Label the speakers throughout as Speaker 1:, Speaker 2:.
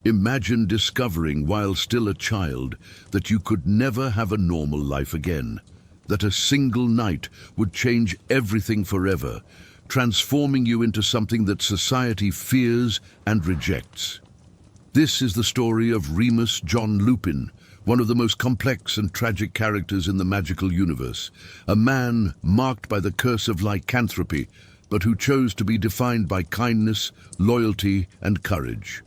Speaker 1: Imagine discovering while still a child that you could never have a normal life again, that a single night would change everything forever, transforming you into something that society fears and rejects. This is the story of Remus John Lupin, one of the most complex and tragic characters in the magical universe, a man marked by the curse of lycanthropy, but who chose to be defined by kindness, loyalty, and courage.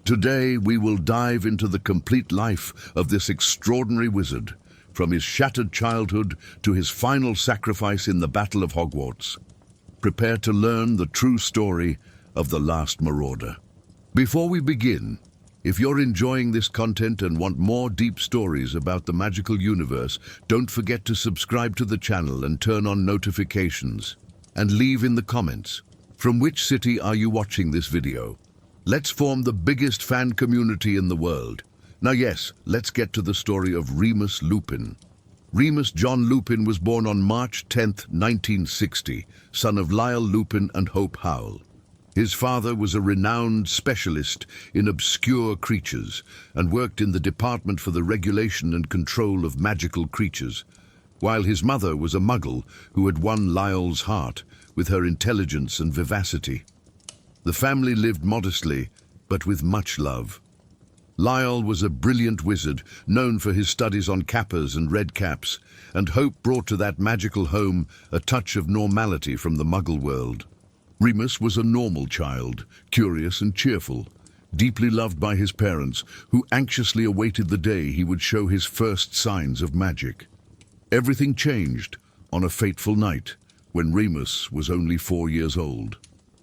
Speaker 1: Today, we will dive into the complete life of this extraordinary wizard, from his shattered childhood to his final sacrifice in the Battle of Hogwarts. Prepare to learn the true story of the last Marauder. Before we begin, if you're enjoying this content and want more deep stories about the magical universe, don't forget to subscribe to the channel and turn on notifications. And leave in the comments, from which city are you watching this video? Let's form the biggest fan community in the world. Now yes, let's get to the story of Remus Lupin. Remus John Lupin was born on March 10, 1960, son of Lyle Lupin and Hope Howell. His father was a renowned specialist in obscure creatures and worked in the Department for the Regulation and Control of Magical Creatures, while his mother was a muggle who had won Lyle's heart with her intelligence and vivacity. The family lived modestly, but with much love. Lyle was a brilliant wizard, known for his studies on kappas and red caps, and Hope brought to that magical home a touch of normality from the muggle world. Remus was a normal child, curious and cheerful, deeply loved by his parents, who anxiously awaited the day he would show his first signs of magic. Everything changed on a fateful night when Remus was only 4 years old.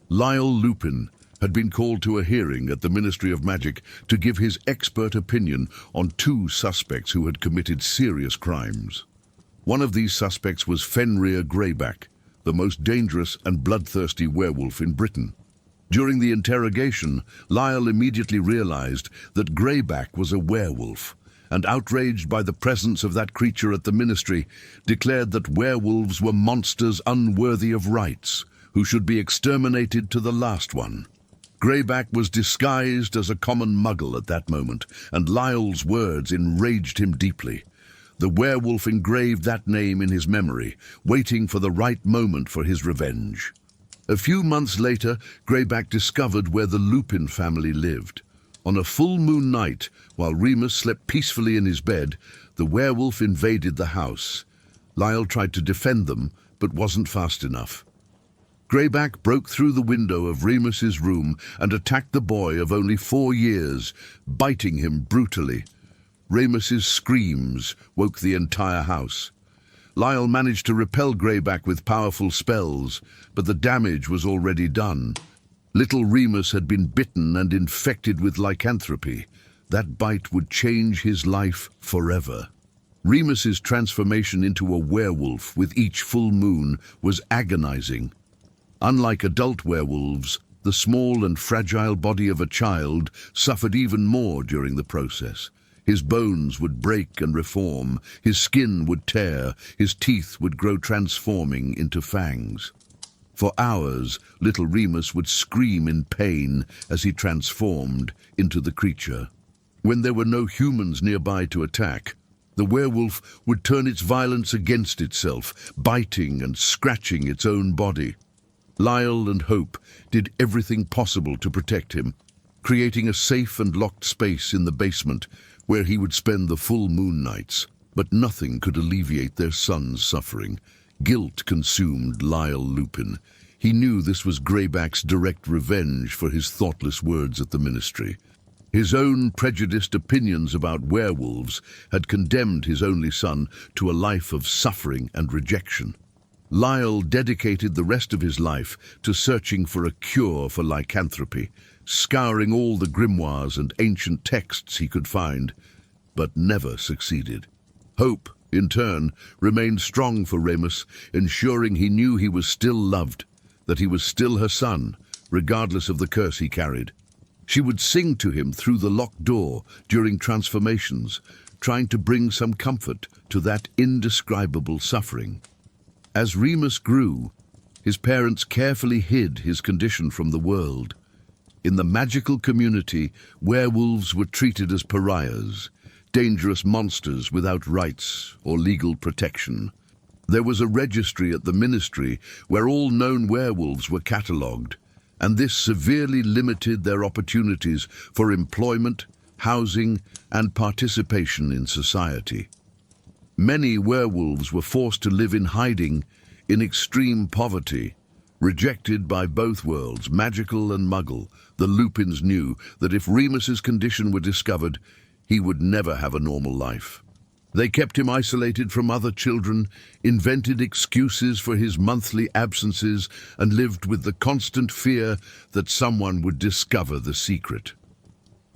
Speaker 1: Lyle Lupin had been called to a hearing at the Ministry of Magic to give his expert opinion on 2 suspects who had committed serious crimes. One of these suspects was Fenrir Greyback, the most dangerous and bloodthirsty werewolf in Britain. During the interrogation, Lyle immediately realized that Greyback was a werewolf, and outraged by the presence of that creature at the ministry, declared that werewolves were monsters unworthy of rights, who should be exterminated to the last one. Greyback was disguised as a common muggle at that moment, and Lyle's words enraged him deeply. The werewolf engraved that name in his memory, waiting for the right moment for his revenge. A few months later, Greyback discovered where the Lupin family lived. On a full moon night, while Remus slept peacefully in his bed, the werewolf invaded the house. Lyle tried to defend them, but wasn't fast enough. Greyback broke through the window of Remus's room and attacked the boy of only 4 years, biting him brutally. Remus's screams woke the entire house. Lyle managed to repel Greyback with powerful spells, but the damage was already done. Little Remus had been bitten and infected with lycanthropy. That bite would change his life forever. Remus's transformation into a werewolf with each full moon was agonizing. Unlike adult werewolves, the small and fragile body of a child suffered even more during the process. His bones would break and reform, his skin would tear, his teeth would grow transforming into fangs. For hours, little Remus would scream in pain as he transformed into the creature. When there were no humans nearby to attack, the werewolf would turn its violence against itself, biting and scratching its own body. Lyle and Hope did everything possible to protect him, creating a safe and locked space in the basement where he would spend the full moon nights. But nothing could alleviate their son's suffering. Guilt consumed Lyle Lupin. He knew this was Greyback's direct revenge for his thoughtless words at the ministry. His own prejudiced opinions about werewolves had condemned his only son to a life of suffering and rejection. Lyle dedicated the rest of his life to searching for a cure for lycanthropy, scouring all the grimoires and ancient texts he could find, but never succeeded. Hope, in turn, remained strong for Remus, ensuring he knew he was still loved, that he was still her son, regardless of the curse he carried. She would sing to him through the locked door during transformations, trying to bring some comfort to that indescribable suffering. As Remus grew, his parents carefully hid his condition from the world. In the magical community, werewolves were treated as pariahs, dangerous monsters without rights or legal protection. There was a registry at the ministry where all known werewolves were catalogued, and this severely limited their opportunities for employment, housing, and participation in society. Many werewolves were forced to live in hiding in extreme poverty. Rejected by both worlds, magical and muggle, the Lupins knew that if Remus's condition were discovered, he would never have a normal life. They kept him isolated from other children, invented excuses for his monthly absences, and lived with the constant fear that someone would discover the secret.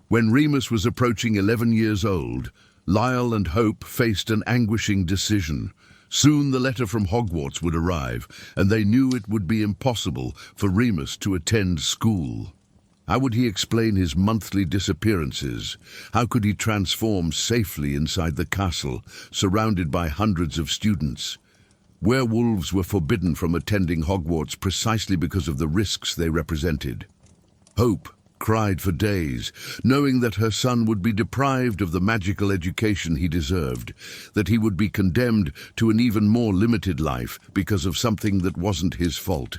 Speaker 1: When Remus was approaching 11 years old, Lyle and Hope faced an anguishing decision. Soon the letter from Hogwarts would arrive, and they knew it would be impossible for Remus to attend school. How would he explain his monthly disappearances? How could he transform safely inside the castle, surrounded by hundreds of students? Werewolves were forbidden from attending Hogwarts precisely because of the risks they represented. Hope cried for days, knowing that her son would be deprived of the magical education he deserved, that he would be condemned to an even more limited life because of something that wasn't his fault.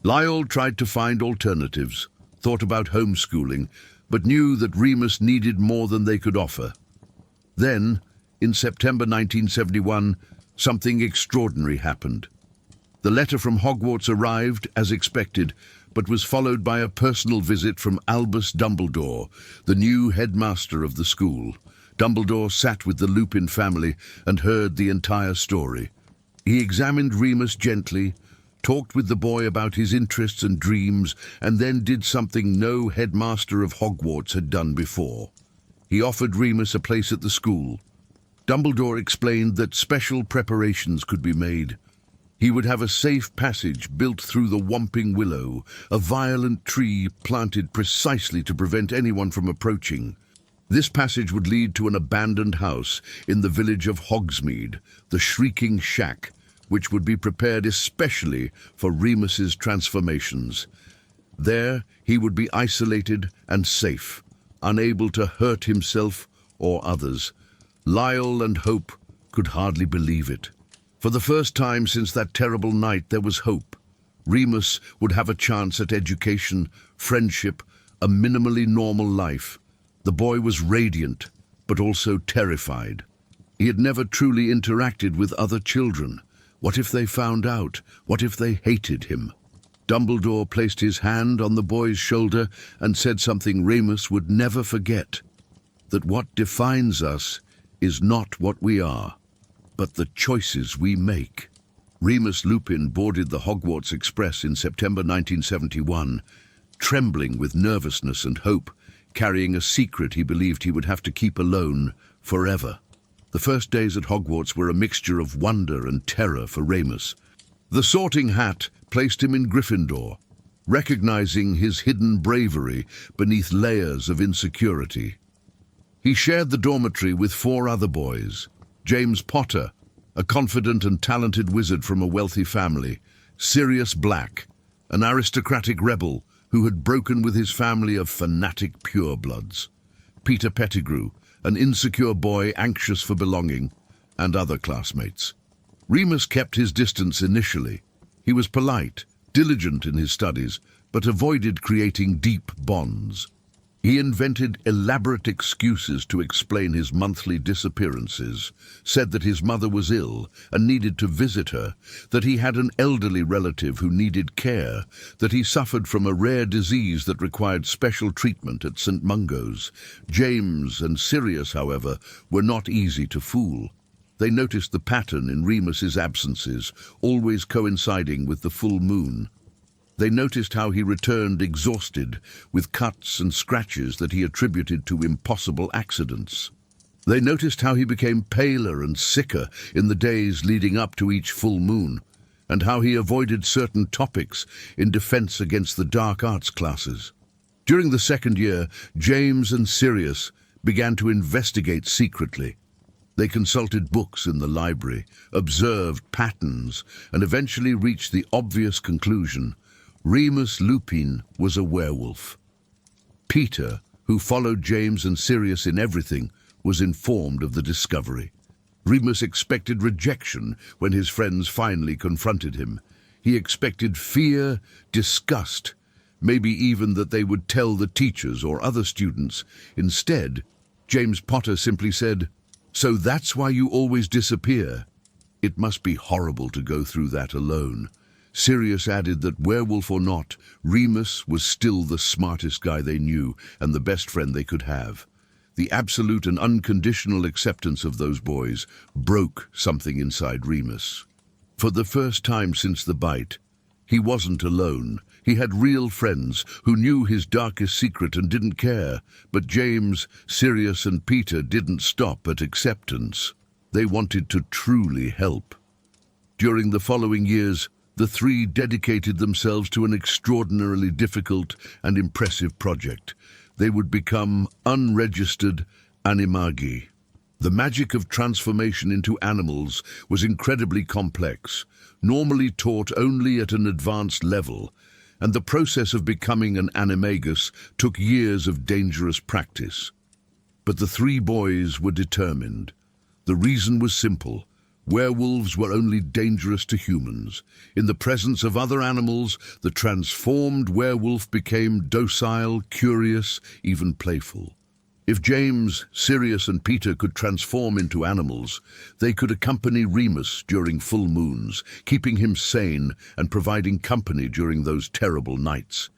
Speaker 1: Lyle tried to find alternatives, thought about homeschooling, but knew that Remus needed more than they could offer. Then, in September 1971, something extraordinary happened. The letter from Hogwarts arrived, as expected, but was followed by a personal visit from Albus Dumbledore, the new headmaster of the school. Dumbledore sat with the Lupin family and heard the entire story. He examined Remus gently, talked with the boy about his interests and dreams, and then did something no headmaster of Hogwarts had done before. He offered Remus a place at the school. Dumbledore explained that special preparations could be made. He would have a safe passage built through the Whomping Willow, a violent tree planted precisely to prevent anyone from approaching. This passage would lead to an abandoned house in the village of Hogsmeade, the Shrieking Shack, which would be prepared especially for Remus's transformations. There he would be isolated and safe, unable to hurt himself or others. Lyle and Hope could hardly believe it. For the first time since that terrible night, there was hope. Remus would have a chance at education, friendship, a minimally normal life. The boy was radiant, but also terrified. He had never truly interacted with other children. What if they found out? What if they hated him? Dumbledore placed his hand on the boy's shoulder and said something Remus would never forget: that what defines us is not what we are, but the choices we make. Remus Lupin boarded the Hogwarts Express in September 1971, trembling with nervousness and hope, carrying a secret he believed he would have to keep alone forever. The first days at Hogwarts were a mixture of wonder and terror for Remus. The Sorting Hat placed him in Gryffindor, recognizing his hidden bravery beneath layers of insecurity. He shared the dormitory with 4 other boys: James Potter, a confident and talented wizard from a wealthy family; Sirius Black, an aristocratic rebel who had broken with his family of fanatic purebloods; Peter Pettigrew, an insecure boy anxious for belonging; and other classmates. Remus kept his distance initially. He was polite, diligent in his studies, but avoided creating deep bonds. He invented elaborate excuses to explain his monthly disappearances, said that his mother was ill and needed to visit her, that he had an elderly relative who needed care, that he suffered from a rare disease that required special treatment at St. Mungo's. James and Sirius, however, were not easy to fool. They noticed the pattern in Remus's absences, always coinciding with the full moon. They noticed how he returned exhausted, with cuts and scratches that he attributed to impossible accidents. They noticed how he became paler and sicker in the days leading up to each full moon, and how he avoided certain topics in defense against the dark arts classes. During the second year, James and Sirius began to investigate secretly. They consulted books in the library, observed patterns, and eventually reached the obvious conclusion: Remus Lupin was a werewolf. Peter, who followed James and Sirius in everything, was informed of the discovery. Remus expected rejection when his friends finally confronted him. He expected fear, disgust, maybe even that they would tell the teachers or other students. Instead, James Potter simply said, "So that's why you always disappear." It must be horrible to go through that alone. Sirius added that werewolf or not, Remus was still the smartest guy they knew and the best friend they could have. The absolute and unconditional acceptance of those boys broke something inside Remus. For the first time since the bite, he wasn't alone. He had real friends who knew his darkest secret and didn't care. But James, Sirius and Peter didn't stop at acceptance. They wanted to truly help. During the following years, the three dedicated themselves to an extraordinarily difficult and impressive project. They would become unregistered animagi. The magic of transformation into animals was incredibly complex, normally taught only at an advanced level, and the process of becoming an animagus took years of dangerous practice. But the three boys were determined. The reason was simple. Werewolves were only dangerous to humans. In the presence of other animals, the transformed werewolf became docile, curious, even playful. If James, Sirius and Peter could transform into animals, they could accompany Remus during full moons, keeping him sane and providing company during those terrible nights.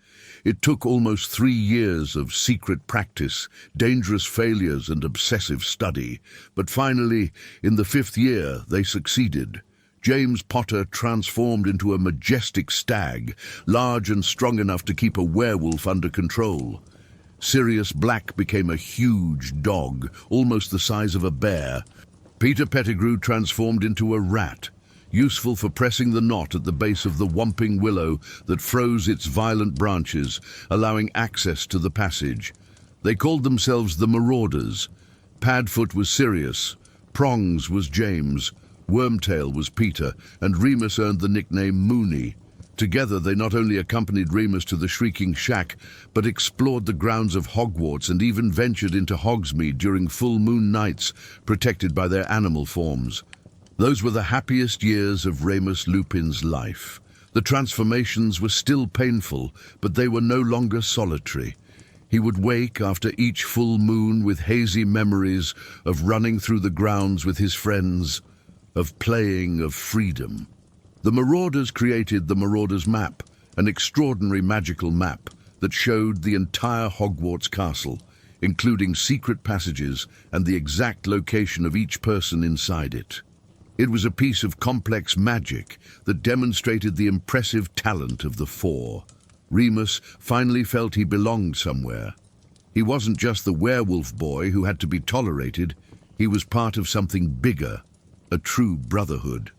Speaker 1: It took almost 3 years of secret practice, dangerous failures and obsessive study, but finally, in the 5th year, they succeeded. James Potter transformed into a majestic stag, large and strong enough to keep a werewolf under control. Sirius Black became a huge dog, almost the size of a bear. Peter Pettigrew transformed into a rat, useful for pressing the knot at the base of the whomping willow that froze its violent branches, allowing access to the passage. They called themselves the Marauders. Padfoot was Sirius, Prongs was James, Wormtail was Peter, and Remus earned the nickname Mooney. Together they not only accompanied Remus to the Shrieking Shack, but explored the grounds of Hogwarts and even ventured into Hogsmeade during full moon nights, protected by their animal forms. Those were the happiest years of Remus Lupin's life. The transformations were still painful, but they were no longer solitary. He would wake after each full moon with hazy memories of running through the grounds with his friends, of playing, of freedom. The Marauders created the Marauders map, an extraordinary magical map that showed the entire Hogwarts castle, including secret passages and the exact location of each person inside it. It was a piece of complex magic that demonstrated the impressive talent of the four. Remus finally felt he belonged somewhere. He wasn't just the werewolf boy who had to be tolerated, he was part of something bigger, a true brotherhood.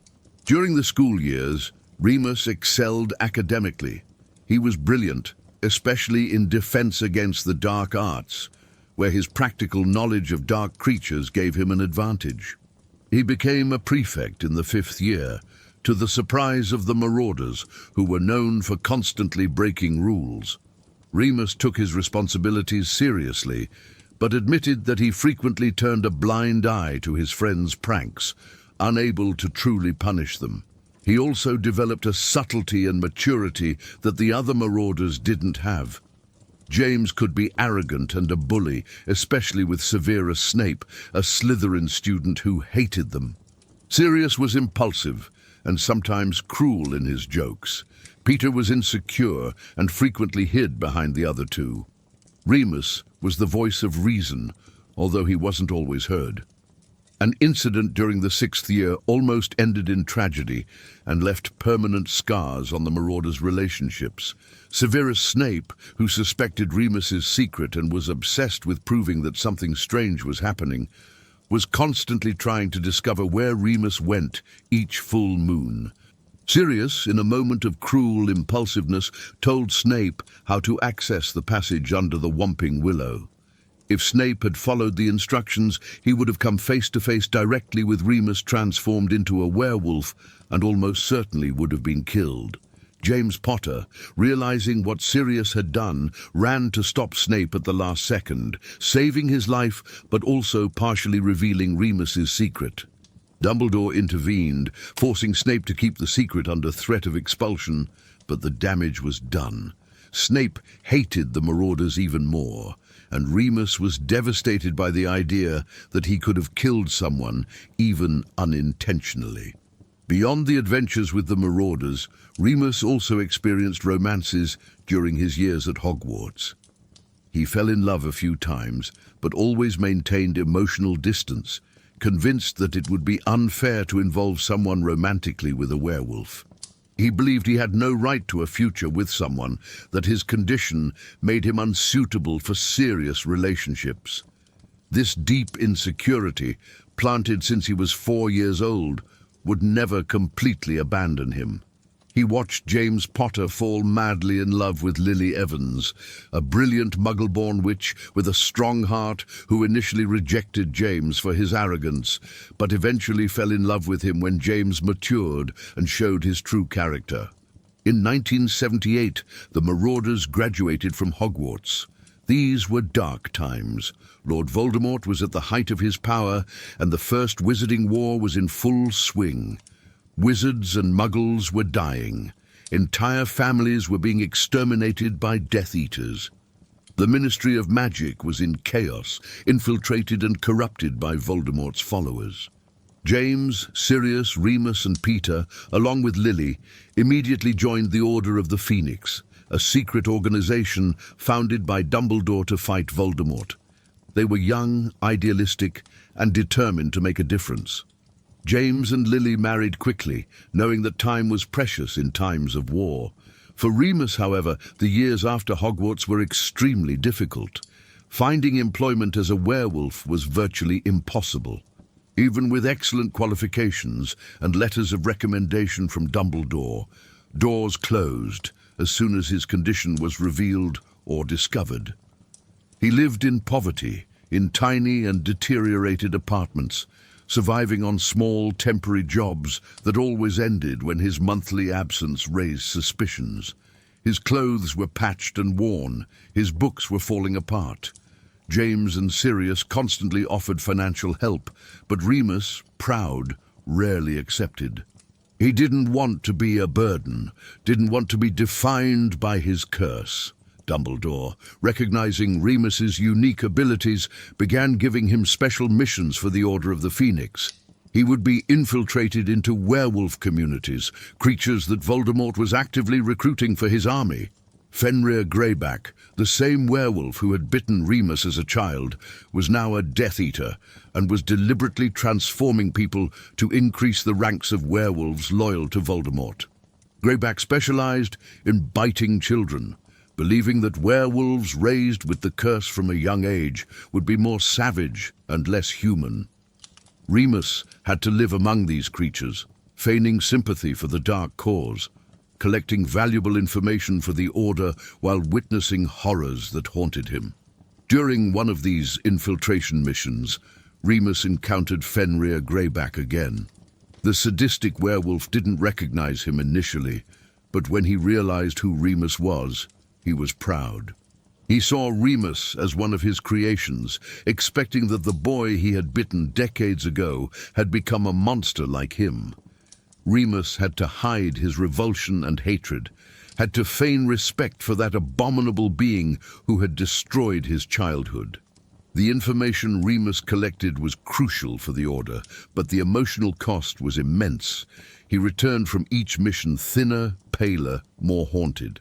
Speaker 1: During the school years, Remus excelled academically. He was brilliant, especially in defense against the dark arts, where his practical knowledge of dark creatures gave him an advantage. He became a prefect in the 5th year, to the surprise of the Marauders, who were known for constantly breaking rules. Remus took his responsibilities seriously, but admitted that he frequently turned a blind eye to his friends' pranks, unable to truly punish them. He also developed a subtlety and maturity that the other Marauders didn't have. James could be arrogant and a bully, especially with Severus Snape, a Slytherin student who hated them. Sirius was impulsive and sometimes cruel in his jokes. Peter was insecure and frequently hid behind the other two. Remus was the voice of reason, although he wasn't always heard. An incident during the 6th year almost ended in tragedy and left permanent scars on the Marauders' relationships. Severus Snape, who suspected Remus's secret and was obsessed with proving that something strange was happening, was constantly trying to discover where Remus went each full moon. Sirius, in a moment of cruel impulsiveness, told Snape how to access the passage under the Whomping Willow. If Snape had followed the instructions, he would have come face to face directly with Remus transformed into a werewolf and almost certainly would have been killed. James Potter, realizing what Sirius had done, ran to stop Snape at the last second, saving his life but also partially revealing Remus's secret. Dumbledore intervened, forcing Snape to keep the secret under threat of expulsion, but the damage was done. Snape hated the Marauders even more, and Remus was devastated by the idea that he could have killed someone, even unintentionally. Beyond the adventures with the Marauders, Remus also experienced romances during his years at Hogwarts. He fell in love a few times, but always maintained emotional distance, convinced that it would be unfair to involve someone romantically with a werewolf. He believed he had no right to a future with someone, that his condition made him unsuitable for serious relationships. This deep insecurity, planted since he was 4 years old, would never completely abandon him. He watched James Potter fall madly in love with Lily Evans, a brilliant Muggle-born witch with a strong heart who initially rejected James for his arrogance, but eventually fell in love with him when James matured and showed his true character. In 1978, the Marauders graduated from Hogwarts. These were dark times. Lord Voldemort was at the height of his power, and the First Wizarding War was in full swing. Wizards and Muggles were dying. Entire families were being exterminated by Death Eaters. The Ministry of Magic was in chaos, infiltrated and corrupted by Voldemort's followers. James, Sirius, Remus and Peter, along with Lily, immediately joined the Order of the Phoenix, a secret organization founded by Dumbledore to fight Voldemort. They were young, idealistic, and determined to make a difference. James and Lily married quickly, knowing that time was precious in times of war. For Remus, however, the years after Hogwarts were extremely difficult. Finding employment as a werewolf was virtually impossible. Even with excellent qualifications and letters of recommendation from Dumbledore, doors closed as soon as his condition was revealed or discovered. He lived in poverty, in tiny and deteriorated apartments, surviving on small temporary jobs that always ended when his monthly absence raised suspicions. His clothes were patched and worn, his books were falling apart. James and Sirius constantly offered financial help, but Remus, proud, rarely accepted. He didn't want to be a burden, didn't want to be defined by his curse. Dumbledore, recognizing Remus's unique abilities, began giving him special missions for the Order of the Phoenix. He would be infiltrated into werewolf communities, creatures that Voldemort was actively recruiting for his army. Fenrir Greyback, the same werewolf who had bitten Remus as a child, was now a Death Eater and was deliberately transforming people to increase the ranks of werewolves loyal to Voldemort. Greyback specialized in biting children, believing that werewolves raised with the curse from a young age would be more savage and less human. Remus had to live among these creatures, feigning sympathy for the dark cause, collecting valuable information for the Order while witnessing horrors that haunted him. During one of these infiltration missions, Remus encountered Fenrir Greyback again. The sadistic werewolf didn't recognize him initially, but when he realized who Remus was, he was proud. He saw Remus as one of his creations, expecting that the boy he had bitten decades ago had become a monster like him. Remus had to hide his revulsion and hatred, had to feign respect for that abominable being who had destroyed his childhood. The information Remus collected was crucial for the Order, but the emotional cost was immense. He returned from each mission thinner, paler, more haunted.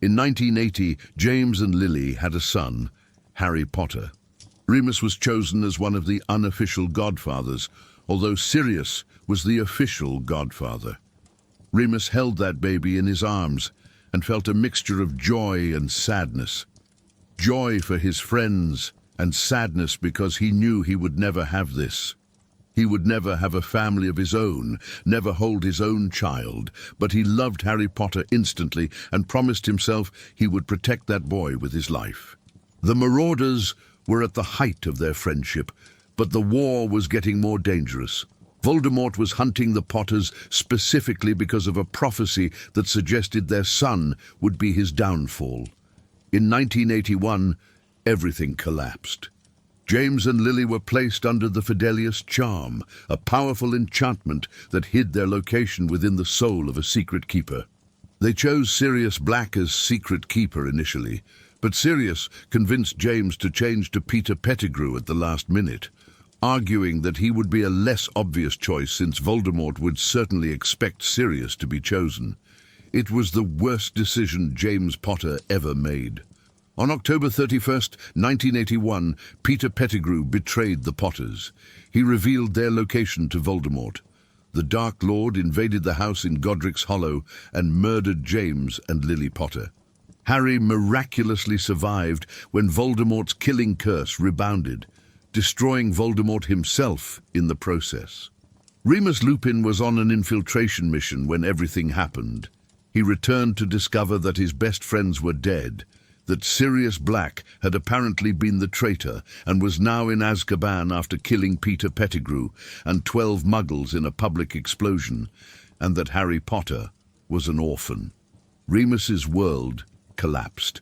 Speaker 1: In 1980, James and Lily had a son, Harry Potter. Remus was chosen as one of the unofficial godfathers, although Sirius was the official godfather. Remus held that baby in his arms and felt a mixture of joy and sadness. Joy for his friends and sadness because he knew he would never have this. He would never have a family of his own, never hold his own child, but he loved Harry Potter instantly and promised himself he would protect that boy with his life. The Marauders were at the height of their friendship, but the war was getting more dangerous. Voldemort was hunting the Potters specifically because of a prophecy that suggested their son would be his downfall. In 1981, everything collapsed. James and Lily were placed under the Fidelius charm, a powerful enchantment that hid their location within the soul of a secret keeper. They chose Sirius Black as secret keeper initially, but Sirius convinced James to change to Peter Pettigrew at the last minute, arguing that he would be a less obvious choice since Voldemort would certainly expect Sirius to be chosen. It was the worst decision James Potter ever made. On October 31st, 1981, Peter Pettigrew betrayed the Potters. He revealed their location to Voldemort. The Dark Lord invaded the house in Godric's Hollow and murdered James and Lily Potter. Harry miraculously survived when Voldemort's killing curse rebounded, destroying Voldemort himself in the process. Remus Lupin was on an infiltration mission when everything happened. He returned to discover that his best friends were dead, that Sirius Black had apparently been the traitor and was now in Azkaban after killing Peter Pettigrew and 12 Muggles in a public explosion, and that Harry Potter was an orphan. Remus's world collapsed.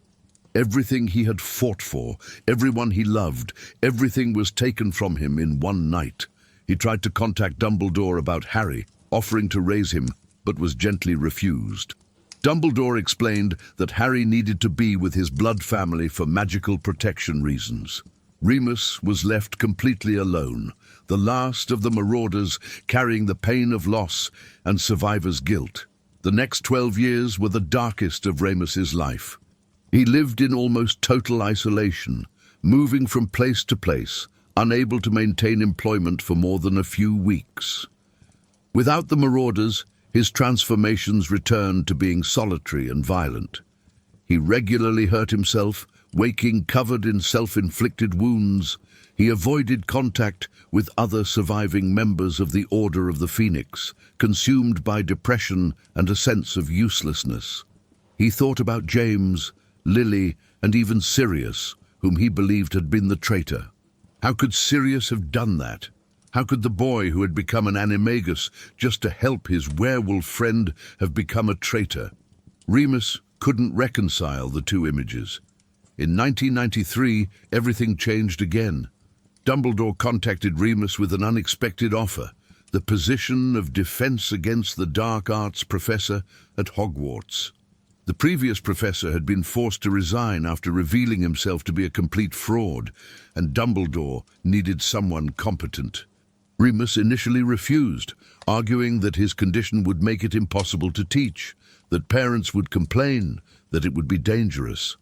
Speaker 1: Everything he had fought for, everyone he loved, everything was taken from him in one night. He tried to contact Dumbledore about Harry, offering to raise him, but was gently refused. Dumbledore explained that Harry needed to be with his blood family for magical protection reasons. Remus was left completely alone, the last of the Marauders carrying the pain of loss and survivor's guilt. The next 12 years were the darkest of Remus's life. He lived in almost total isolation, moving from place to place, unable to maintain employment for more than a few weeks. Without the Marauders, his transformations returned to being solitary and violent. He regularly hurt himself, waking covered in self-inflicted wounds. He avoided contact with other surviving members of the Order of the Phoenix, consumed by depression and a sense of uselessness. He thought about James, Lily, and even Sirius, whom he believed had been the traitor. How could Sirius have done that? How could the boy who had become an animagus just to help his werewolf friend have become a traitor? Remus couldn't reconcile the two images. In 1993, everything changed again. Dumbledore contacted Remus with an unexpected offer, the position of Defense Against the Dark Arts professor at Hogwarts. The previous professor had been forced to resign after revealing himself to be a complete fraud, and Dumbledore needed someone competent. Remus initially refused, arguing that his condition would make it impossible to teach, that parents would complain, that it would be dangerous.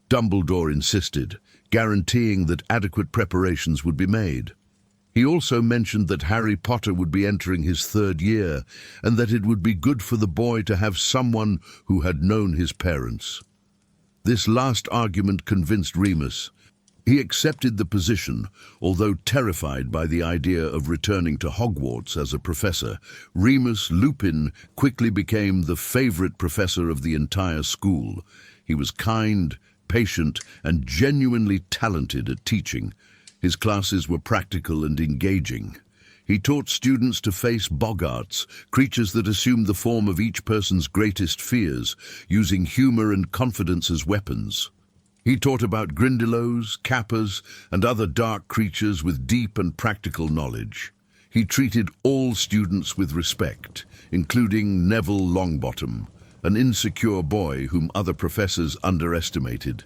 Speaker 1: Dumbledore insisted, guaranteeing that adequate preparations would be made. He also mentioned that Harry Potter would be entering his 3rd year, and that it would be good for the boy to have someone who had known his parents. This last argument convinced Remus. He accepted the position, although terrified by the idea of returning to Hogwarts as a professor. Remus Lupin quickly became the favorite professor of the entire school. He was kind, patient, and genuinely talented at teaching. His classes were practical and engaging. He taught students to face boggarts, creatures that assumed the form of each person's greatest fears, using humor and confidence as weapons. He taught about Grindylows, Kappas, and other dark creatures with deep and practical knowledge. He treated all students with respect, including Neville Longbottom, an insecure boy whom other professors underestimated.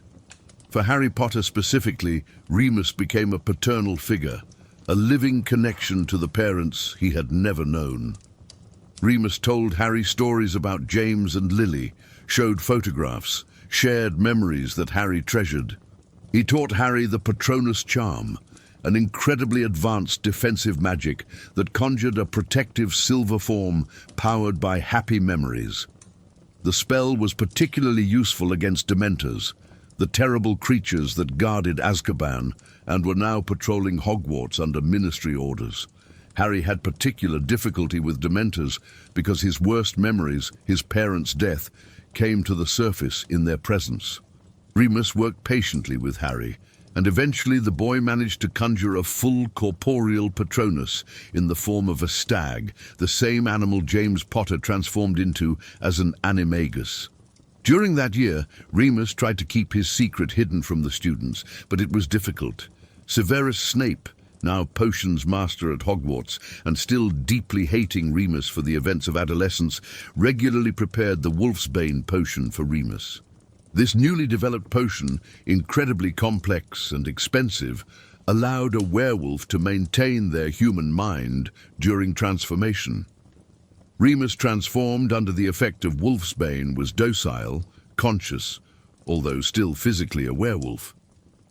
Speaker 1: For Harry Potter specifically, Remus became a paternal figure, a living connection to the parents he had never known. Remus told Harry stories about James and Lily, showed photographs, shared memories that Harry treasured. He taught Harry the Patronus charm, an incredibly advanced defensive magic that conjured a protective silver form powered by happy memories. The spell was particularly useful against Dementors, the terrible creatures that guarded Azkaban and were now patrolling Hogwarts under ministry orders. Harry had particular difficulty with Dementors because his worst memories, his parents' death, came to the surface in their presence. Remus worked patiently with Harry, and eventually the boy managed to conjure a full corporeal Patronus in the form of a stag, the same animal James Potter transformed into as an animagus. During that year, Remus tried to keep his secret hidden from the students, but it was difficult. Severus Snape, now potions master at Hogwarts and still deeply hating Remus for the events of adolescence, regularly prepared the Wolfsbane potion for Remus. This newly developed potion, incredibly complex and expensive, allowed a werewolf to maintain their human mind during transformation. Remus, transformed under the effect of Wolfsbane, was docile, conscious, although still physically a werewolf.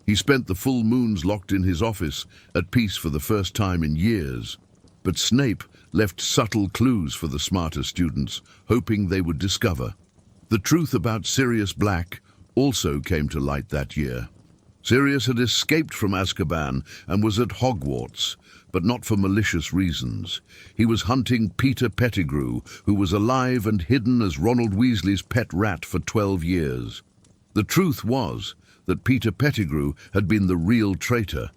Speaker 1: He spent the full moons locked in his office, at peace for the first time in years. But Snape left subtle clues for the smarter students, hoping they would discover. The truth about Sirius Black also came to light that year. Sirius had escaped from Azkaban and was at Hogwarts, but not for malicious reasons. He was hunting Peter Pettigrew, who was alive and hidden as Ronald Weasley's pet rat for 12 years. The truth was that Peter Pettigrew had been the real traitor,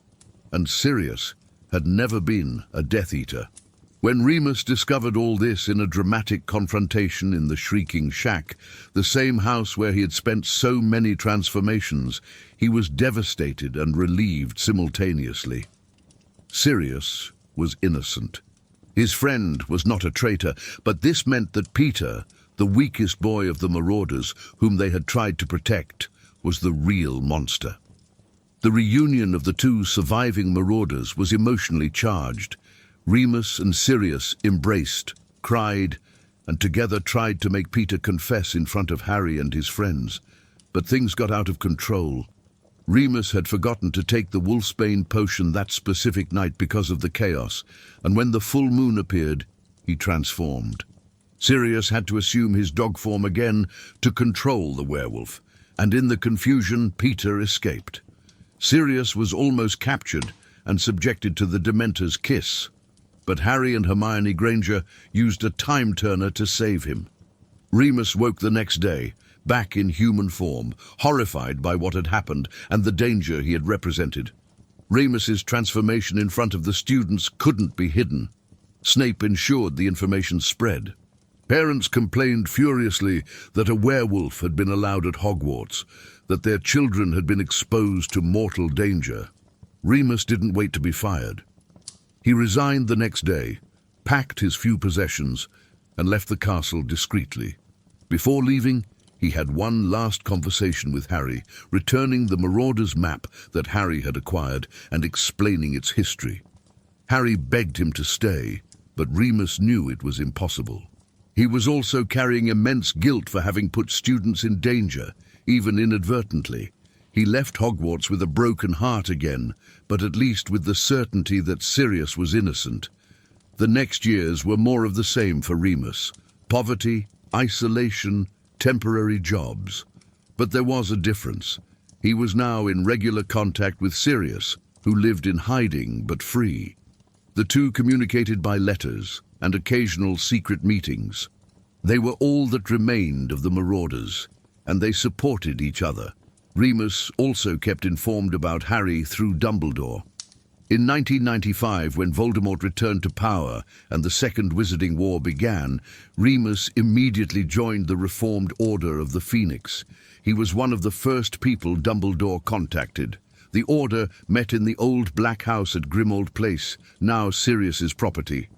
Speaker 1: and Sirius had never been a Death Eater. When Remus discovered all this in a dramatic confrontation in the Shrieking Shack, the same house where he had spent so many transformations, he was devastated and relieved simultaneously. Sirius was innocent. His friend was not a traitor, but this meant that Peter, the weakest boy of the Marauders, whom they had tried to protect, was the real monster. The reunion of the two surviving Marauders was emotionally charged. Remus and Sirius embraced, cried, and together tried to make Peter confess in front of Harry and his friends. But things got out of control. Remus had forgotten to take the Wolfsbane potion that specific night because of the chaos, and when the full moon appeared, he transformed. Sirius had to assume his dog form again to control the werewolf, and in the confusion, Peter escaped. Sirius was almost captured and subjected to the Dementor's kiss, but Harry and Hermione Granger used a time-turner to save him. Remus woke the next day, back in human form, horrified by what had happened and the danger he had represented. Remus's transformation in front of the students couldn't be hidden. Snape ensured the information spread. Parents complained furiously that a werewolf had been allowed at Hogwarts, that their children had been exposed to mortal danger. Remus didn't wait to be fired. He resigned the next day, packed his few possessions, and left the castle discreetly. Before leaving, he had one last conversation with Harry, returning the Marauders' map that Harry had acquired and explaining its history. Harry begged him to stay, but Remus knew it was impossible. He was also carrying immense guilt for having put students in danger, even inadvertently. He left Hogwarts with a broken heart again, but at least with the certainty that Sirius was innocent. The next years were more of the same for Remus. Poverty, isolation, temporary jobs. But there was a difference. He was now in regular contact with Sirius, who lived in hiding but free. The two communicated by letters and occasional secret meetings. They were all that remained of the Marauders, and they supported each other. Remus also kept informed about Harry through Dumbledore. In 1995, when Voldemort returned to power and the Second Wizarding War began, Remus immediately joined the Reformed Order of the Phoenix. He was one of the first people Dumbledore contacted. The Order met in the old Black House at Grimmauld Place, now Sirius's property.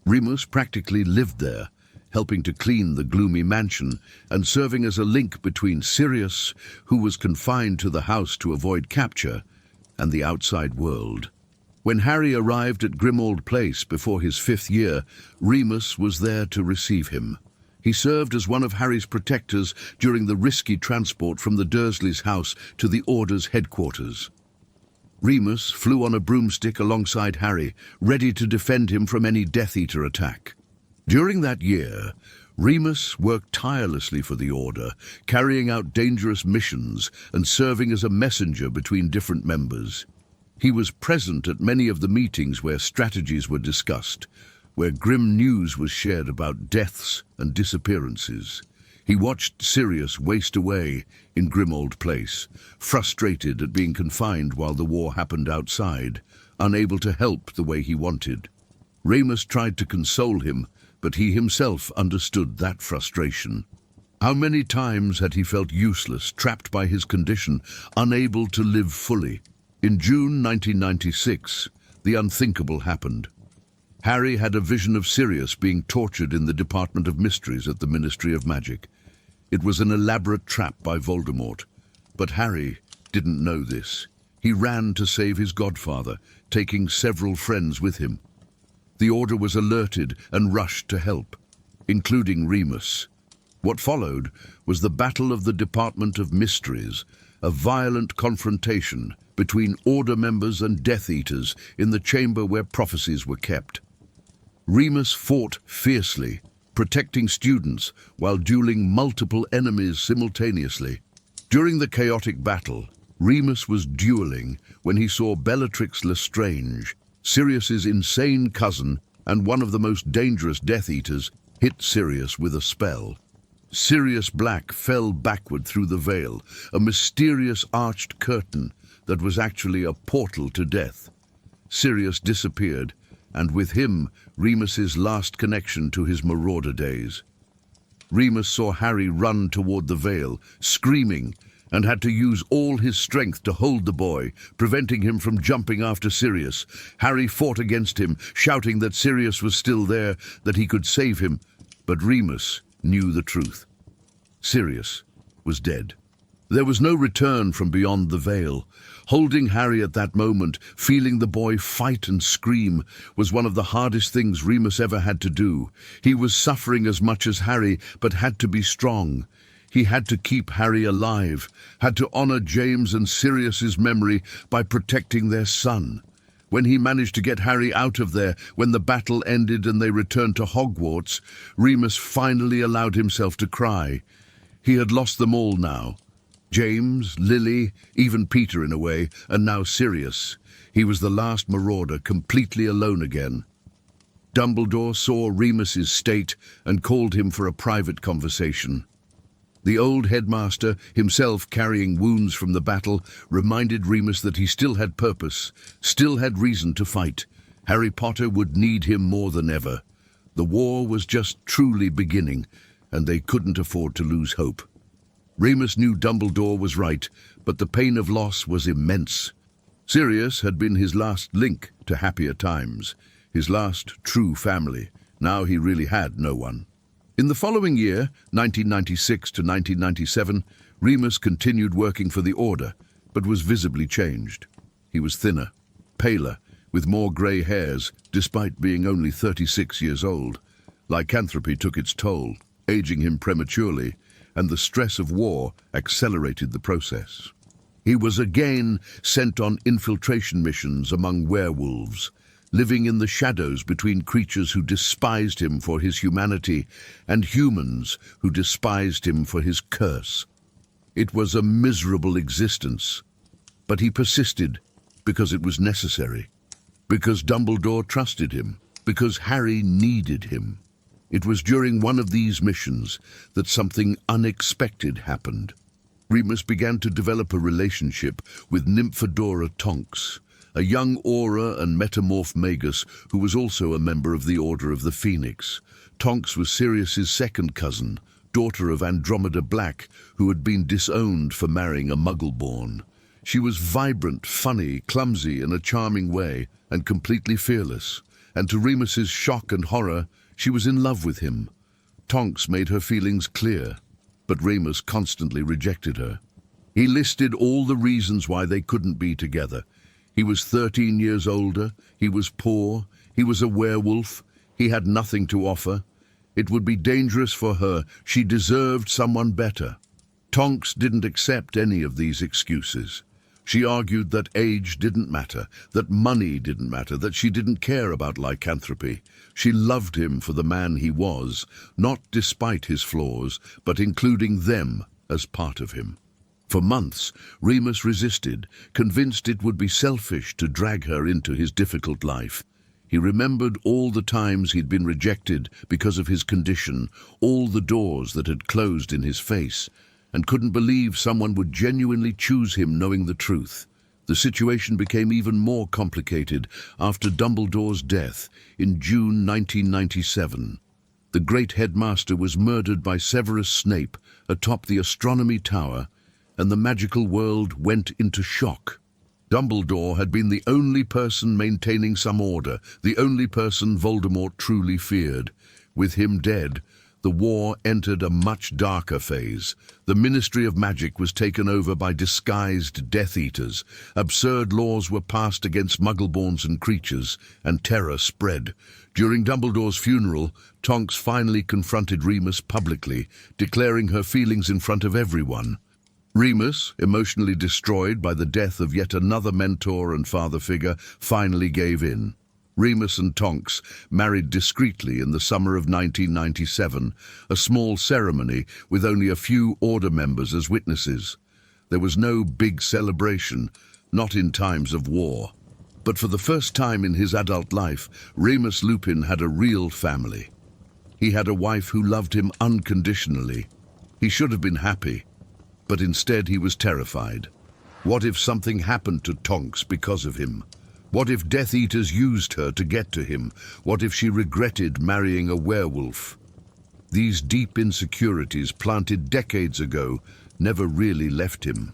Speaker 1: Remus practically lived there, helping to clean the gloomy mansion and serving as a link between Sirius, who was confined to the house to avoid capture, and the outside world. When Harry arrived at Grimmauld Place before his 5th year, Remus was there to receive him. He served as one of Harry's protectors during the risky transport from the Dursleys' house to the Order's headquarters. Remus flew on a broomstick alongside Harry, ready to defend him from any Death Eater attack. During that year, Remus worked tirelessly for the Order, carrying out dangerous missions and serving as a messenger between different members. He was present at many of the meetings where strategies were discussed, where grim news was shared about deaths and disappearances. He watched Sirius waste away in Grimmauld Place, frustrated at being confined while the war happened outside, unable to help the way he wanted. Remus tried to console him, but he himself understood that frustration. How many times had he felt useless, trapped by his condition, unable to live fully? In June 1996, the unthinkable happened. Harry had a vision of Sirius being tortured in the Department of Mysteries at the Ministry of Magic. It was an elaborate trap by Voldemort, but Harry didn't know this. He ran to save his godfather, taking several friends with him. The Order was alerted and rushed to help, including Remus. What followed was the Battle of the Department of Mysteries, a violent confrontation between Order members and Death Eaters in the chamber where prophecies were kept. Remus fought fiercely, protecting students while dueling multiple enemies simultaneously. During the chaotic battle, Remus was dueling when he saw Bellatrix Lestrange, Sirius's insane cousin and one of the most dangerous Death Eaters, hit Sirius with a spell. Sirius Black fell backward through the veil, a mysterious arched curtain that was actually a portal to death. Sirius disappeared, and with him, Remus's last connection to his Marauder days. Remus saw Harry run toward the veil, screaming, and had to use all his strength to hold the boy, preventing him from jumping after Sirius. Harry fought against him, shouting that Sirius was still there, that he could save him, but Remus knew the truth. Sirius was dead. There was no return from beyond the veil. Holding Harry at that moment, feeling the boy fight and scream, was one of the hardest things Remus ever had to do. He was suffering as much as Harry, but had to be strong. He had to keep Harry alive, had to honor James and Sirius's memory by protecting their son. When he managed to get Harry out of there, when the battle ended and they returned to Hogwarts, Remus finally allowed himself to cry. He had lost them all now. James, Lily, even Peter in a way, and now Sirius. He was the last Marauder, completely alone again. Dumbledore saw Remus's state and called him for a private conversation. The old headmaster, himself carrying wounds from the battle, reminded Remus that he still had purpose, still had reason to fight. Harry Potter would need him more than ever. The war was just truly beginning, and they couldn't afford to lose hope. Remus knew Dumbledore was right, but the pain of loss was immense. Sirius had been his last link to happier times, his last true family. Now he really had no one. In the following year, 1996 to 1997, Remus continued working for the Order, but was visibly changed. He was thinner, paler, with more grey hairs, despite being only 36 years old. Lycanthropy took its toll, aging him prematurely, and the stress of war accelerated the process. He was again sent on infiltration missions among werewolves, living in the shadows between creatures who despised him for his humanity and humans who despised him for his curse. It was a miserable existence, but he persisted because it was necessary, because Dumbledore trusted him, because Harry needed him. It was during one of these missions that something unexpected happened. Remus began to develop a relationship with Nymphadora Tonks, a young aura and metamorph magus who was also a member of the Order of the Phoenix. Tonks was Sirius's second cousin, daughter of Andromeda Black, who had been disowned for marrying a Muggle-born. She was vibrant, funny, clumsy in a charming way, and completely fearless. And to Remus's shock and horror, she was in love with him. Tonks made her feelings clear, but Remus constantly rejected her. He listed all the reasons why they couldn't be together. He was 13 years older, he was poor, he was a werewolf, he had nothing to offer. It would be dangerous for her, she deserved someone better. Tonks didn't accept any of these excuses. She argued that age didn't matter, that money didn't matter, that she didn't care about lycanthropy. She loved him for the man he was, not despite his flaws, but including them as part of him. For months, Remus resisted, convinced it would be selfish to drag her into his difficult life. He remembered all the times he'd been rejected because of his condition, all the doors that had closed in his face, and couldn't believe someone would genuinely choose him knowing the truth. The situation became even more complicated after Dumbledore's death in June 1997. The great headmaster was murdered by Severus Snape atop the astronomy tower, and the magical world went into shock. Dumbledore had been the only person maintaining some order, the only person Voldemort truly feared. With him dead, the war entered a much darker phase. The Ministry of Magic was taken over by disguised Death Eaters. Absurd laws were passed against Muggleborns and creatures, and terror spread. During Dumbledore's funeral, Tonks finally confronted Remus publicly, declaring her feelings in front of everyone. Remus, emotionally destroyed by the death of yet another mentor and father figure, finally gave in. Remus and Tonks married discreetly in the summer of 1997, a small ceremony with only a few Order members as witnesses. There was no big celebration, not in times of war. But for the first time in his adult life, Remus Lupin had a real family. He had a wife who loved him unconditionally. He should have been happy, but instead he was terrified. What if something happened to Tonks because of him? What if Death Eaters used her to get to him? What if she regretted marrying a werewolf? These deep insecurities, planted decades ago, never really left him.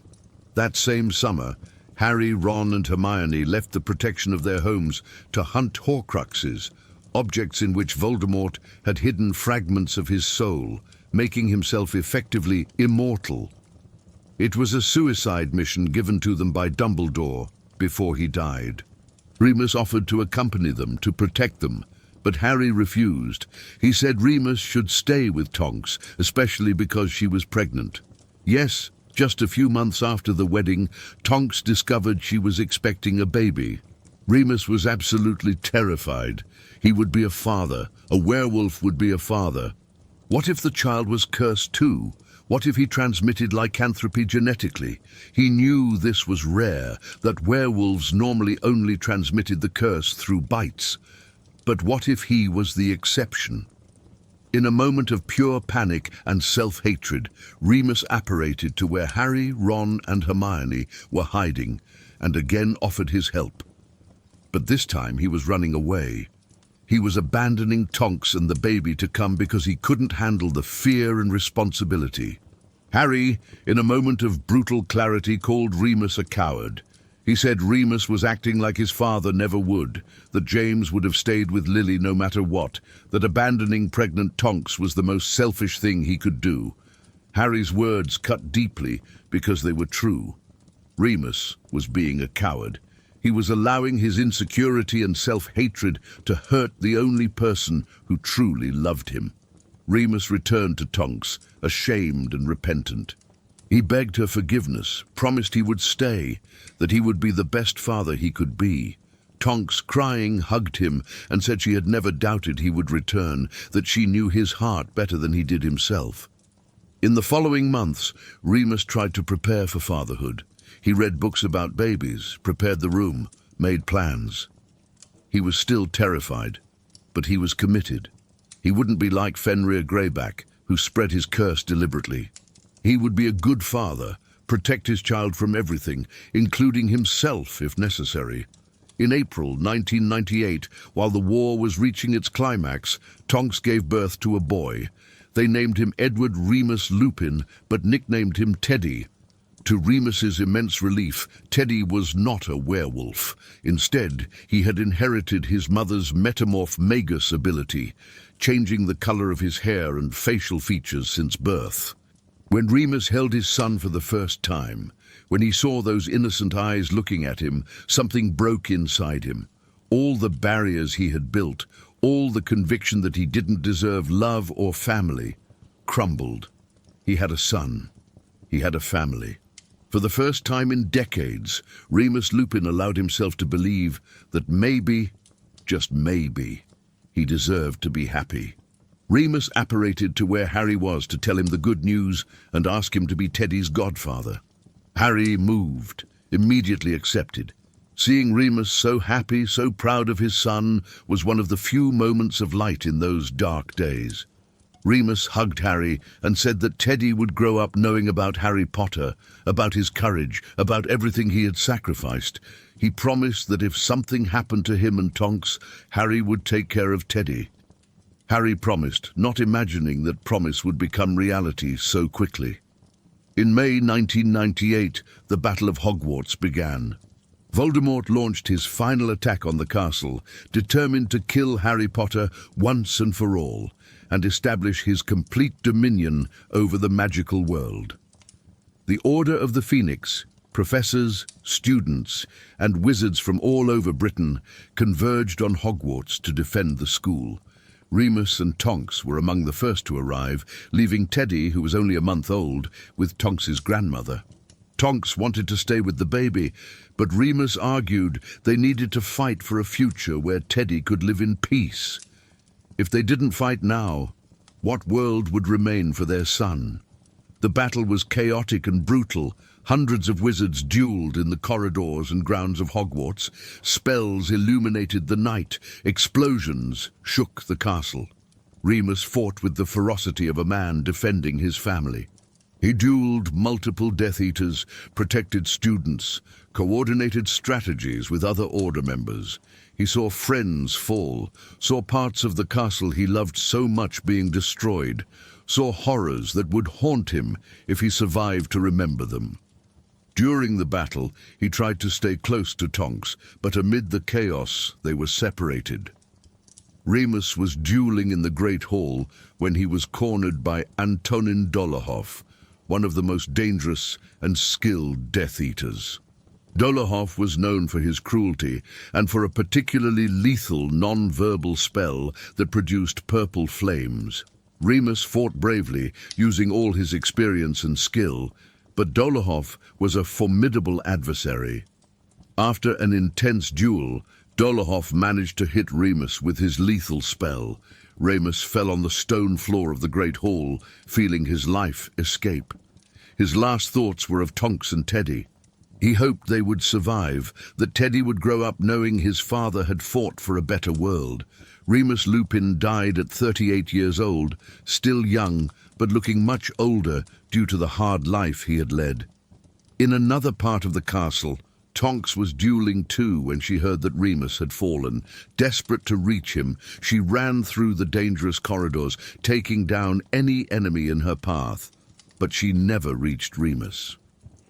Speaker 1: That same summer, Harry, Ron and Hermione left the protection of their homes to hunt Horcruxes, objects in which Voldemort had hidden fragments of his soul, making himself effectively immortal. It was a suicide mission given to them by Dumbledore before he died. Remus offered to accompany them, to protect them, but Harry refused. He said Remus should stay with Tonks, especially because she was pregnant. Yes, just a few months after the wedding, Tonks discovered she was expecting a baby. Remus was absolutely terrified. He would be a father. A werewolf would be a father. What if the child was cursed too? What if he transmitted lycanthropy genetically? He knew this was rare, that werewolves normally only transmitted the curse through bites. But what if he was the exception? In a moment of pure panic and self-hatred, Remus apparated to where Harry, Ron and Hermione were hiding, and again offered his help. But this time he was running away. He was abandoning Tonks and the baby to come because he couldn't handle the fear and responsibility. Harry, in a moment of brutal clarity, called Remus a coward. He said Remus was acting like his father never would, that James would have stayed with Lily no matter what, that abandoning pregnant Tonks was the most selfish thing he could do. Harry's words cut deeply because they were true. Remus was being a coward. He was allowing his insecurity and self-hatred to hurt the only person who truly loved him. Remus returned to Tonks, ashamed and repentant. He begged her forgiveness, promised he would stay, that he would be the best father he could be. Tonks, crying, hugged him and said she had never doubted he would return, that she knew his heart better than he did himself. In the following months, Remus tried to prepare for fatherhood. He read books about babies, prepared the room, made plans. He was still terrified, but he was committed. He wouldn't be like Fenrir Greyback, who spread his curse deliberately. He would be a good father, protect his child from everything, including himself if necessary. In April 1998, while the war was reaching its climax, Tonks gave birth to a boy. They named him Edward Remus Lupin, but nicknamed him Teddy. To Remus's immense relief, Teddy was not a werewolf. Instead, he had inherited his mother's metamorph magus ability, changing the color of his hair and facial features since birth. When Remus held his son for the first time, when he saw those innocent eyes looking at him, something broke inside him. All the barriers he had built, all the conviction that he didn't deserve love or family, crumbled. He had a son. He had a family. For the first time in decades, Remus Lupin allowed himself to believe that maybe, just maybe, he deserved to be happy. Remus apparated to where Harry was to tell him the good news and ask him to be Teddy's godfather. Harry moved, immediately accepted. Seeing Remus so happy, so proud of his son, was one of the few moments of light in those dark days. Remus hugged Harry and said that Teddy would grow up knowing about Harry Potter, about his courage, about everything he had sacrificed. He promised that if something happened to him and Tonks, Harry would take care of Teddy. Harry promised, not imagining that promise would become reality so quickly. In May 1998, the Battle of Hogwarts began. Voldemort launched his final attack on the castle, determined to kill Harry Potter once and for all, and establish his complete dominion over the magical world. The Order of the Phoenix, professors, students, and wizards from all over Britain converged on Hogwarts to defend the school. Remus and Tonks were among the first to arrive, leaving Teddy, who was only a month old, with Tonks's grandmother. Tonks wanted to stay with the baby, but Remus argued they needed to fight for a future where Teddy could live in peace. If they didn't fight now, what world would remain for their son? The battle was chaotic and brutal. Hundreds of wizards dueled in the corridors and grounds of Hogwarts. Spells illuminated the night. Explosions shook the castle. Remus fought with the ferocity of a man defending his family. He dueled multiple Death Eaters, protected students, coordinated strategies with other Order members. He saw friends fall, saw parts of the castle he loved so much being destroyed, saw horrors that would haunt him if he survived to remember them. During the battle, he tried to stay close to Tonks, but amid the chaos, they were separated. Remus was dueling in the Great Hall when he was cornered by Antonin Dolohov, one of the most dangerous and skilled Death Eaters. Dolohov was known for his cruelty and for a particularly lethal non-verbal spell that produced purple flames. Remus fought bravely, using all his experience and skill, but Dolohov was a formidable adversary. After an intense duel, Dolohov managed to hit Remus with his lethal spell. Remus fell on the stone floor of the Great Hall, feeling his life escape. His last thoughts were of Tonks and Teddy. He hoped they would survive, that Teddy would grow up knowing his father had fought for a better world. Remus Lupin died at 38 years old, still young, but looking much older due to the hard life he had led. In another part of the castle, Tonks was dueling too when she heard that Remus had fallen. Desperate to reach him, she ran through the dangerous corridors, taking down any enemy in her path. But she never reached Remus.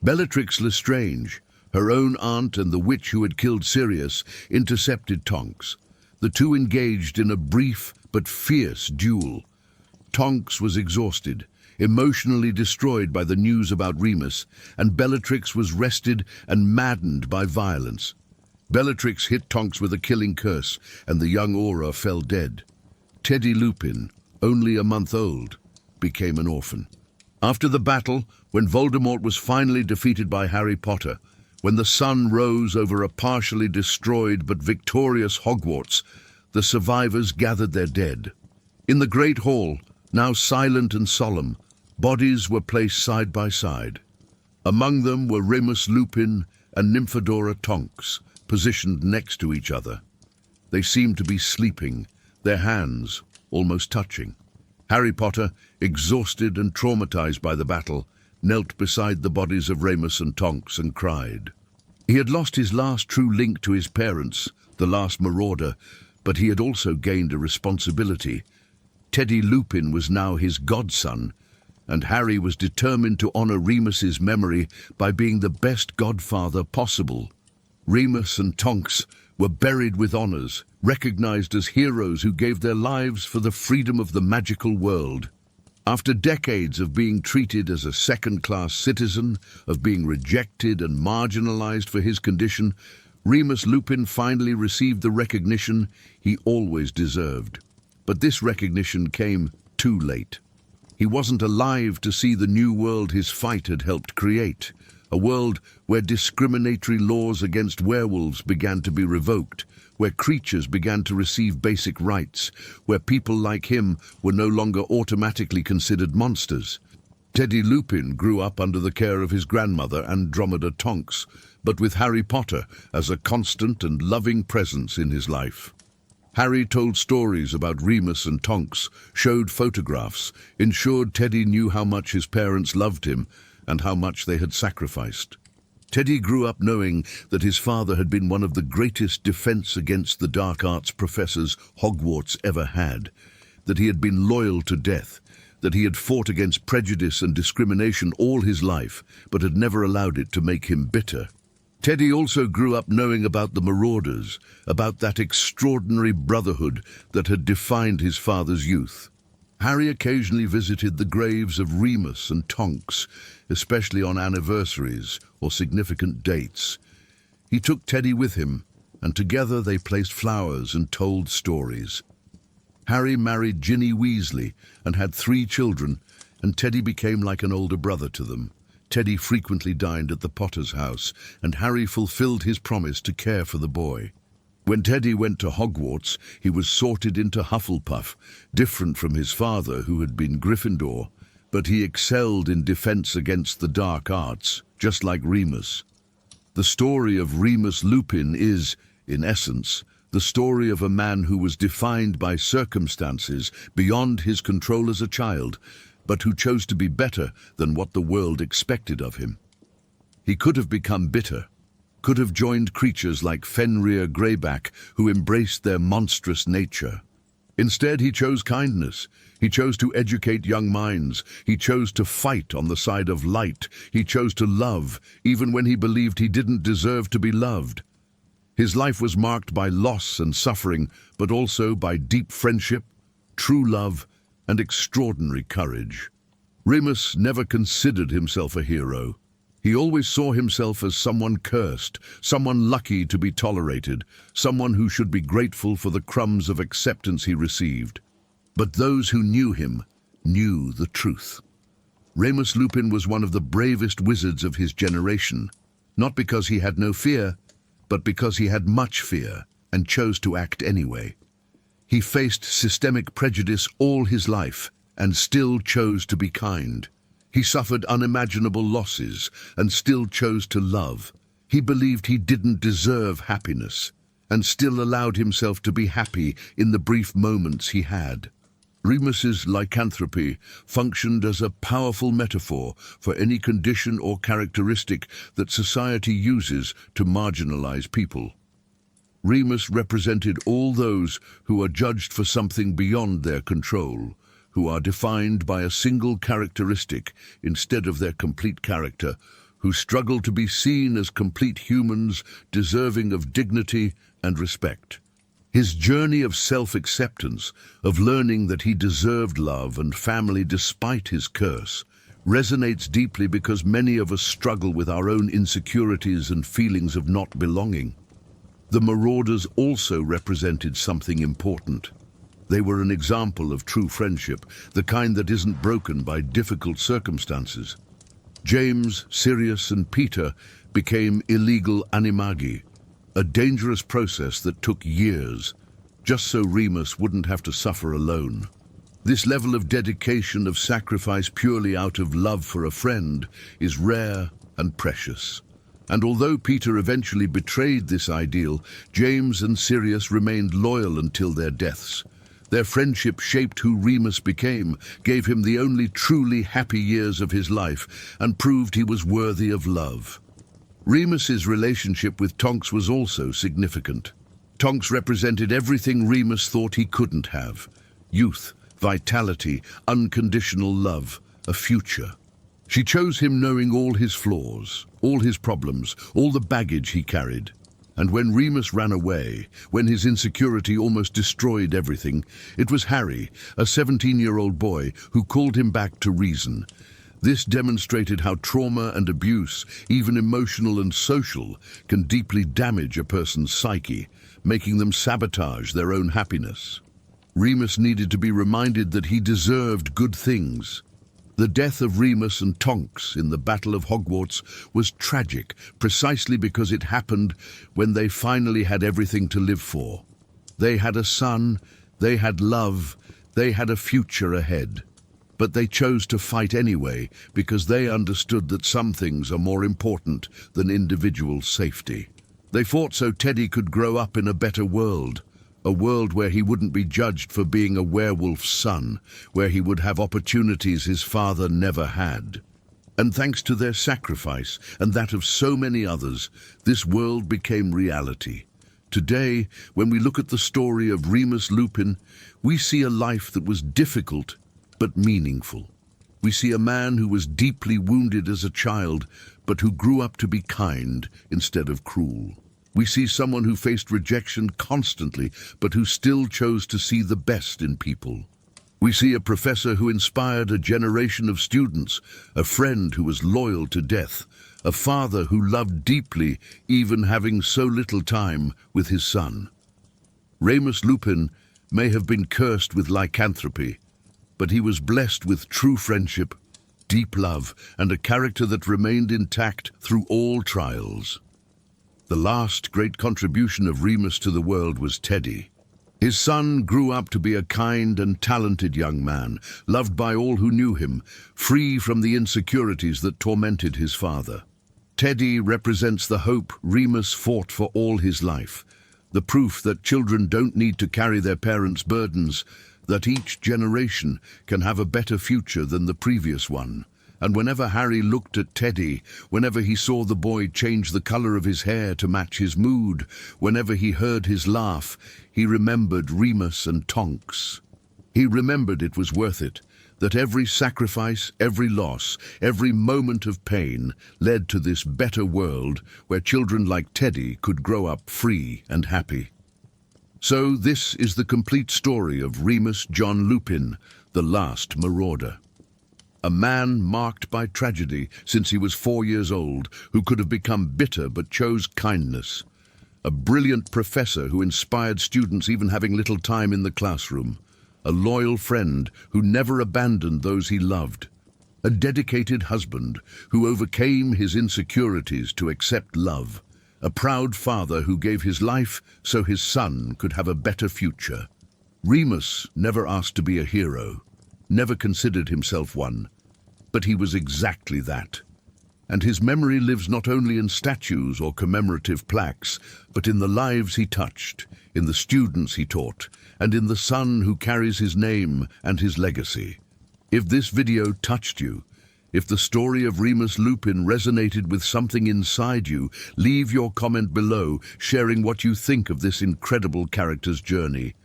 Speaker 1: Bellatrix Lestrange, her own aunt and the witch who had killed Sirius, intercepted Tonks. The two engaged in a brief but fierce duel. Tonks was exhausted, emotionally destroyed by the news about Remus, and Bellatrix was rested and maddened by violence. Bellatrix hit Tonks with a killing curse, and the young Auror fell dead. Teddy Lupin, only a month old, became an orphan. After the battle, when Voldemort was finally defeated by Harry Potter, when the sun rose over a partially destroyed but victorious Hogwarts, the survivors gathered their dead. In the Great Hall, now silent and solemn, bodies were placed side by side. Among them were Remus Lupin and Nymphadora Tonks, positioned next to each other. They seemed to be sleeping, their hands almost touching. Harry Potter, exhausted and traumatized by the battle, knelt beside the bodies of Remus and Tonks and cried. He had lost his last true link to his parents, the last Marauder, but he had also gained a responsibility. Teddy Lupin was now his godson, and Harry was determined to honor Remus's memory by being the best godfather possible. Remus and Tonks were buried with honors, recognized as heroes who gave their lives for the freedom of the magical world. After decades of being treated as a second-class citizen, of being rejected and marginalized for his condition, Remus Lupin finally received the recognition he always deserved. But this recognition came too late. He wasn't alive to see the new world his fight had helped create, a world where discriminatory laws against werewolves began to be revoked, where creatures began to receive basic rights, where people like him were no longer automatically considered monsters. Teddy Lupin grew up under the care of his grandmother Andromeda Tonks, but with Harry Potter as a constant and loving presence in his life. Harry told stories about Remus and Tonks, showed photographs, ensured Teddy knew how much his parents loved him and how much they had sacrificed. Teddy grew up knowing that his father had been one of the greatest defense against the dark arts professors Hogwarts ever had, that he had been loyal to death, that he had fought against prejudice and discrimination all his life, but had never allowed it to make him bitter. Teddy also grew up knowing about the Marauders, about that extraordinary brotherhood that had defined his father's youth. Harry occasionally visited the graves of Remus and Tonks, especially on anniversaries or significant dates. He took Teddy with him, and together they placed flowers and told stories. Harry married Ginny Weasley and had 3 children, and Teddy became like an older brother to them. Teddy frequently dined at the Potter's house, and Harry fulfilled his promise to care for the boy. When Teddy went to Hogwarts, he was sorted into Hufflepuff, different from his father, who had been Gryffindor, but he excelled in defense against the dark arts, just like Remus. The story of Remus Lupin is, in essence, the story of a man who was defined by circumstances beyond his control as a child, but who chose to be better than what the world expected of him. He could have become bitter, could have joined creatures like Fenrir Greyback, who embraced their monstrous nature. Instead, he chose kindness. He chose to educate young minds. He chose to fight on the side of light. He chose to love, even when he believed he didn't deserve to be loved. His life was marked by loss and suffering, but also by deep friendship, true love, and extraordinary courage. Remus never considered himself a hero. He always saw himself as someone cursed, someone lucky to be tolerated, someone who should be grateful for the crumbs of acceptance he received. But those who knew him knew the truth. Remus Lupin was one of the bravest wizards of his generation, not because he had no fear, but because he had much fear and chose to act anyway. He faced systemic prejudice all his life and still chose to be kind. He suffered unimaginable losses and still chose to love. He believed he didn't deserve happiness and still allowed himself to be happy in the brief moments he had. Remus's lycanthropy functioned as a powerful metaphor for any condition or characteristic that society uses to marginalize people. Remus represented all those who are judged for something beyond their control, who are defined by a single characteristic instead of their complete character, who struggle to be seen as complete humans deserving of dignity and respect. His journey of self-acceptance, of learning that he deserved love and family despite his curse, resonates deeply because many of us struggle with our own insecurities and feelings of not belonging. The Marauders also represented something important. They were an example of true friendship, the kind that isn't broken by difficult circumstances. James, Sirius, and Peter became illegal animagi, a dangerous process that took years, just so Remus wouldn't have to suffer alone. This level of dedication, of sacrifice purely out of love for a friend, is rare and precious. And although Peter eventually betrayed this ideal, James and Sirius remained loyal until their deaths. Their friendship shaped who Remus became, gave him the only truly happy years of his life, and proved he was worthy of love. Remus's relationship with Tonks was also significant. Tonks represented everything Remus thought he couldn't have: youth, vitality, unconditional love, a future. She chose him knowing all his flaws, all his problems, all the baggage he carried. And when Remus ran away, when his insecurity almost destroyed everything, it was Harry, a 17-year-old boy, who called him back to reason. This demonstrated how trauma and abuse, even emotional and social, can deeply damage a person's psyche, making them sabotage their own happiness. Remus needed to be reminded that he deserved good things. The death of Remus and Tonks in the Battle of Hogwarts was tragic, precisely because it happened when they finally had everything to live for. They had a son, they had love, they had a future ahead. But they chose to fight anyway because they understood that some things are more important than individual safety. They fought so Teddy could grow up in a better world, a world where he wouldn't be judged for being a werewolf's son, where he would have opportunities his father never had. And thanks to their sacrifice and that of so many others, this world became reality. Today, when we look at the story of Remus Lupin, we see a life that was difficult but meaningful. We see a man who was deeply wounded as a child, but who grew up to be kind instead of cruel. We see someone who faced rejection constantly, but who still chose to see the best in people. We see a professor who inspired a generation of students, a friend who was loyal to death, a father who loved deeply, even having so little time with his son. Remus Lupin may have been cursed with lycanthropy, but he was blessed with true friendship, deep love, and a character that remained intact through all trials. The last great contribution of Remus to the world was Teddy. His son grew up to be a kind and talented young man, loved by all who knew him, free from the insecurities that tormented his father. Teddy represents the hope Remus fought for all his life, the proof that children don't need to carry their parents' burdens, that each generation can have a better future than the previous one. And whenever Harry looked at Teddy, whenever he saw the boy change the color of his hair to match his mood, whenever he heard his laugh, he remembered Remus and Tonks. He remembered it was worth it, that every sacrifice, every loss, every moment of pain led to this better world where children like Teddy could grow up free and happy. So this is the complete story of Remus John Lupin, the last Marauder. A man marked by tragedy since he was 4 years old, who could have become bitter but chose kindness. A brilliant professor who inspired students even having little time in the classroom. A loyal friend who never abandoned those he loved. A dedicated husband who overcame his insecurities to accept love. A proud father who gave his life so his son could have a better future. Remus never asked to be a hero, never considered himself one, but he was exactly that. And his memory lives not only in statues or commemorative plaques, but in the lives he touched, in the students he taught, and in the son who carries his name and his legacy. If this video touched you, if the story of Remus Lupin resonated with something inside you, leave your comment below, sharing what you think of this incredible character's journey.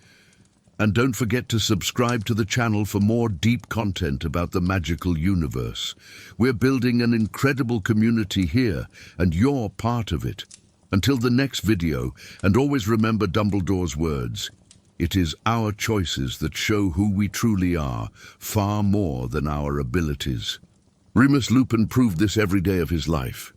Speaker 1: And don't forget to subscribe to the channel for more deep content about the magical universe. We're building an incredible community here, and you're part of it. Until the next video, and always remember Dumbledore's words, it is our choices that show who we truly are, far more than our abilities. Remus Lupin proved this every day of his life.